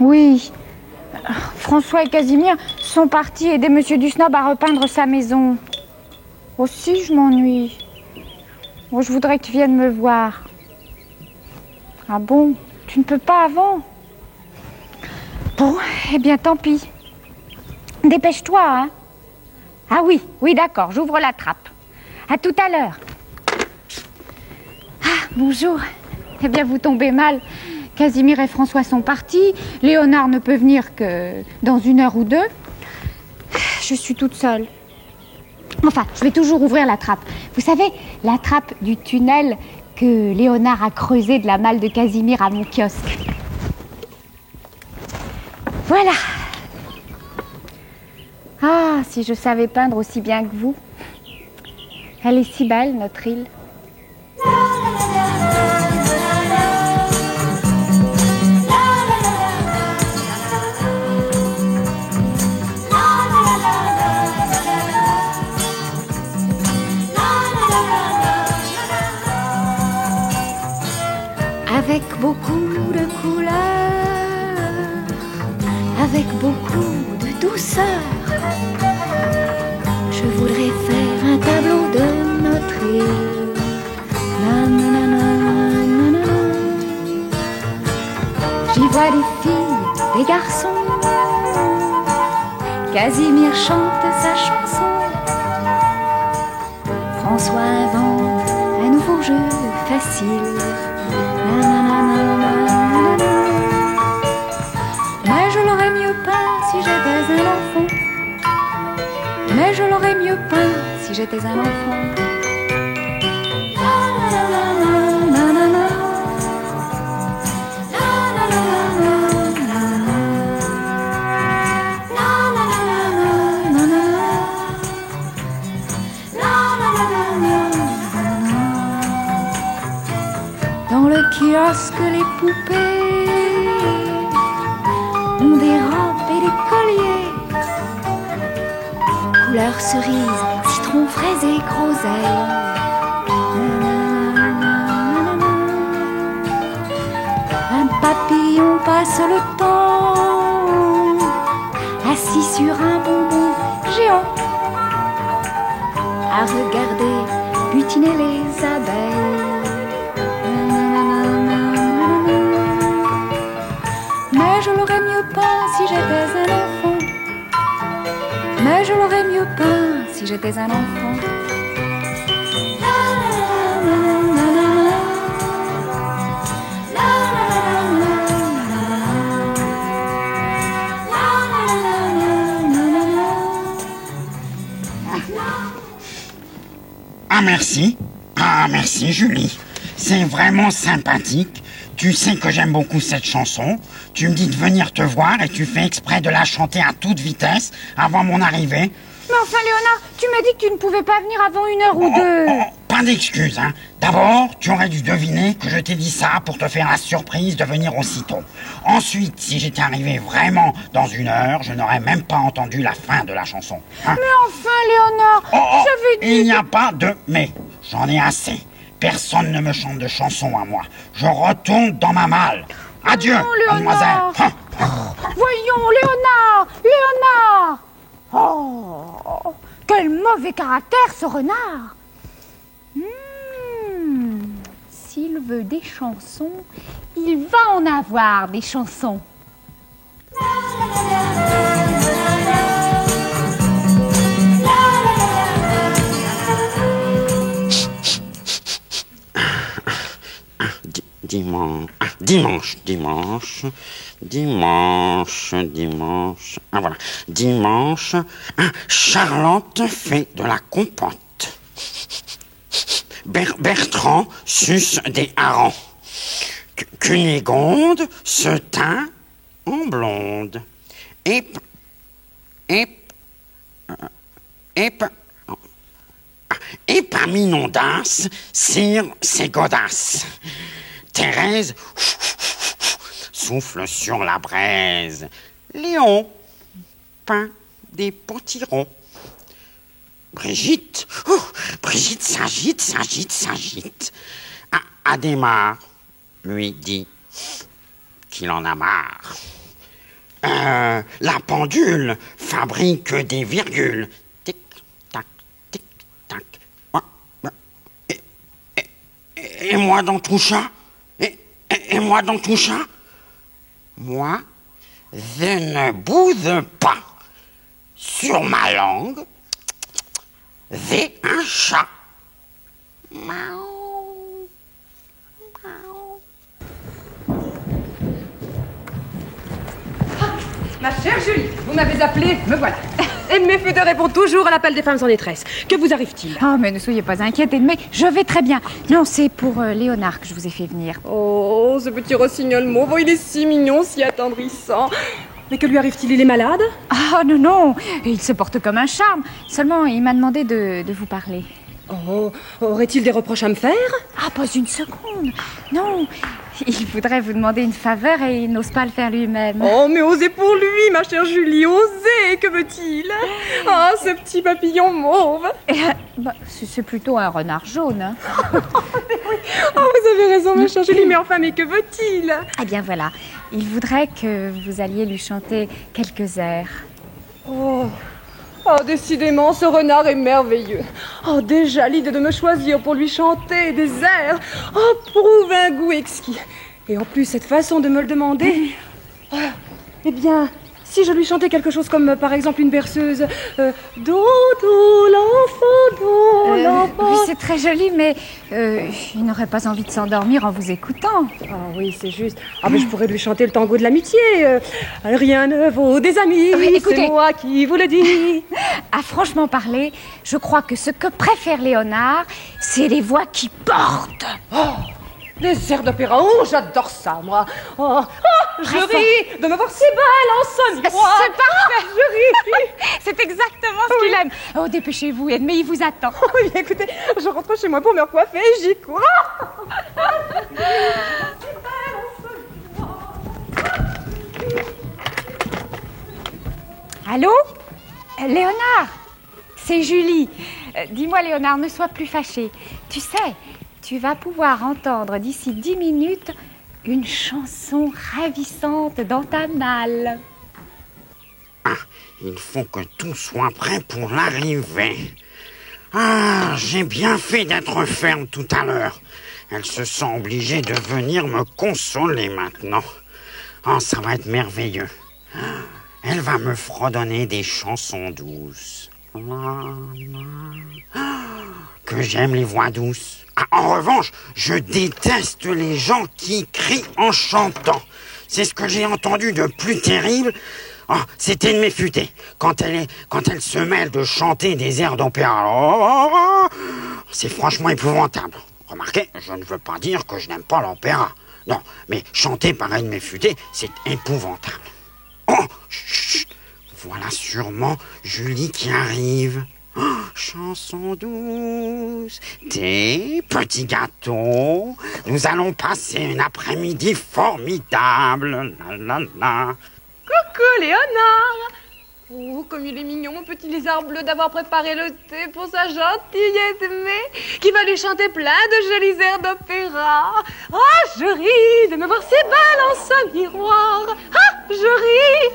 Oui. François et Casimir sont partis aider Monsieur Dusnob à repeindre sa maison. Aussi, je m'ennuie. Bon, je voudrais que tu viennes me voir. Ah bon? Tu ne peux pas avant? Bon, eh bien, tant pis. Dépêche-toi, hein? Ah oui, oui, d'accord, j'ouvre la trappe. À tout à l'heure. Ah, bonjour. Eh bien, vous tombez mal. Casimir et François sont partis. Léonard ne peut venir que dans 1 heure ou 2. Je suis toute seule. Enfin, je vais toujours ouvrir la trappe. Vous savez, la trappe du tunnel que Léonard a creusé de la malle de Casimir à mon kiosque. Voilà. Ah, si je savais peindre aussi bien que vous. Elle est si belle, notre île. Avec beaucoup de couleurs, avec beaucoup de douceur, je voudrais faire un tableau de notre île. Nanana. J'y vois des filles, des garçons. Casimir chante sa chanson. François invente un nouveau jeu facile. Mais je l'aurais mieux peint si j'étais un enfant. Mais je l'aurais mieux peint si j'étais un enfant. Dans le kiosque, les poupées ont des robes et des colliers, couleur cerise, citron, fraise et groseille. Un papillon passe le temps assis sur un bonbon géant à regarder butiner les abeilles. Mais je l'aurais mieux peint si j'étais un enfant. Mais je l'aurais mieux peint si j'étais un enfant. Ah merci. Ah merci Julie. C'est vraiment sympathique. Tu sais que j'aime beaucoup cette chanson. Tu me dis de venir te voir et tu fais exprès de la chanter à toute vitesse avant mon arrivée. Mais enfin, Léonard, tu m'as dit que tu ne pouvais pas venir avant 1 heure ou 2. Pas d'excuses, hein. D'abord, tu aurais dû deviner que je t'ai dit ça pour te faire la surprise de venir aussitôt. Ensuite, si j'étais arrivé vraiment dans 1 heure, je n'aurais même pas entendu la fin de la chanson. Hein. Mais enfin, Léonard, j'avais dit... Il n'y a pas de « mais ». J'en ai assez. Personne ne me chante de chansons à moi. Je retourne dans ma malle. Adieu, mademoiselle. Voyons, Léonard. Oh, quel mauvais caractère, ce renard. S'il veut des chansons, il va en avoir des chansons. Dimanche. Ah voilà. Dimanche, Charlotte fait de la compote. Bertrand suce des harengs. Cunégonde se teint en blonde. Épaminondas cire ses godasses. Thérèse souffle sur la braise. Léon peint des potirons. Brigitte s'agite. Adhémar lui dit qu'il en a marre. La pendule fabrique des virgules. Tic-tac, tic-tac. Et moi dans tout ça? Et moi dans tout ça? Moi, je ne bouge pas. Sur ma langue, j'ai un chat. Miaou. Miaou. Ma chère Julie, vous m'avez appelée, me voilà. Et Méfédé répond toujours à l'appel des femmes en détresse. Que vous arrive-t-il? Oh, mais ne soyez pas inquiète, Edmé, je vais très bien. Non, c'est pour Léonard que je vous ai fait venir. Oh, ce petit rossignol mauve, il est si mignon, si attendrissant. Mais que lui arrive-t-il? Il est malade? Ah non, non, il se porte comme un charme. Seulement, il m'a demandé de vous parler. Oh, aurait-il des reproches à me faire? Ah, pas une seconde. Non, il voudrait vous demander une faveur et il n'ose pas le faire lui-même. Oh, mais osez pour lui, ma chère Julie, osez. Que veut-il? Ah, ce petit papillon mauve. C'est plutôt un renard jaune. Hein. Oh, vous avez raison, ma chère Julie, mais enfin, mais que veut-il? Eh bien voilà, il voudrait que vous alliez lui chanter quelques airs. Oh, décidément, ce renard est merveilleux. Oh, déjà, l'idée de me choisir pour lui chanter des airs, prouve un goût exquis. Et en plus, cette façon de me le demander... eh bien, si je lui chantais quelque chose comme, par exemple, une berceuse... Dodo, l'enfant, Oui, c'est très joli, mais il n'aurait pas envie de s'endormir en vous écoutant. Ah oui, c'est juste. Ah, mais je pourrais lui chanter le tango de l'amitié. Rien ne vaut des amis, Oui, écoutez. c'est moi qui vous le dis. À franchement parler, je crois que ce que préfère Léonard, c'est les voix qui portent. Les airs d'opéra, oh, j'adore ça, moi. Je ris de me voir si belle en ce miroir. C'est parfait. Je ris. C'est exactement ce qu'il aime. Oh, dépêchez-vous, Edmé, il vous attend. Oui, écoutez, je rentre chez moi pour me recoiffer et j'y cours. Allô? Léonard? C'est Julie. Dis-moi, Léonard, ne sois plus fâché. Tu sais, tu vas pouvoir entendre d'ici 10 minutes une chanson ravissante dans ta malle. Ah, il faut que tout soit prêt pour l'arrivée. Ah, j'ai bien fait d'être ferme tout à l'heure. Elle se sent obligée de venir me consoler maintenant. Oh, ça va être merveilleux. Elle va me fredonner des chansons douces. Que j'aime les voix douces. Ah, en revanche, je déteste les gens qui crient en chantant. C'est ce que j'ai entendu de plus terrible. Oh, c'était de Méfédé. Quand elle se mêle de chanter des airs d'opéra. C'est franchement épouvantable. Remarquez, je ne veux pas dire que je n'aime pas l'opéra. Non, mais chanter pareil de Méfédé, c'est épouvantable. Oh, chut, voilà sûrement Julie qui arrive. Oh, chanson douce, thé, petits gâteaux. Nous allons passer une après-midi formidable. La, la, la. Coucou, Léonard. Oh, comme il est mignon, mon petit lézard bleu, d'avoir préparé le thé pour sa gentille Edmé, qui va lui chanter plein de jolis airs d'opéra. Oh, je ris de me voir si belle en ce miroir. Ah, je ris.